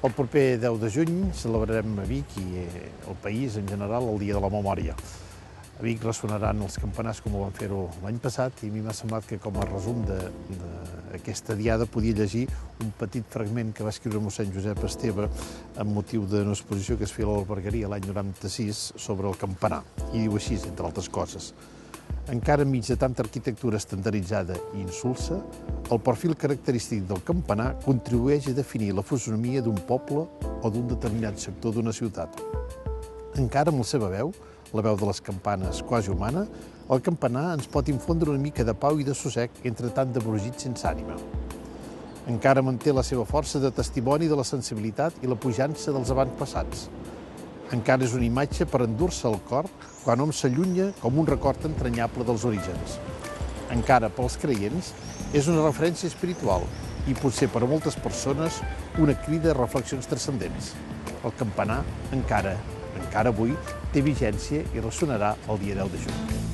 El proper 10 de juny celebrarem a Vic i el país en general el Dia de la Memòria. A Vic ressonaran els campanars com ho van fer-ho l'any passat i a mi m'ha semblat que com a resum d'aquesta diada podia llegir un petit fragment que va escriure mossèn Josep Esteve amb motiu d'una exposició que es feia a l'Albergaria l'any 96 sobre el campanar. I diu així, entre altres coses: encara enmig de tanta arquitectura estandarditzada i insulsa, el perfil característic del campanar contribueix a definir la fisonomia d'un poble o d'un determinat sector d'una ciutat. Encara amb la seva veu, la veu de les campanes quasi humana, el campanar ens pot infondre una mica de pau i de sossec entre tant de brugit sense ànima. Encara manté la seva força de testimoni de la sensibilitat i la pujança dels avantpassats. Encara és una imatge per endur-se al cor quan hom s'allunya com un record entranyable dels orígens. Encara, pels creients, és una referència espiritual i potser per a moltes persones una crida a reflexions transcendents. El campanar encara avui té vigència i ressonarà el dia 10 de juny.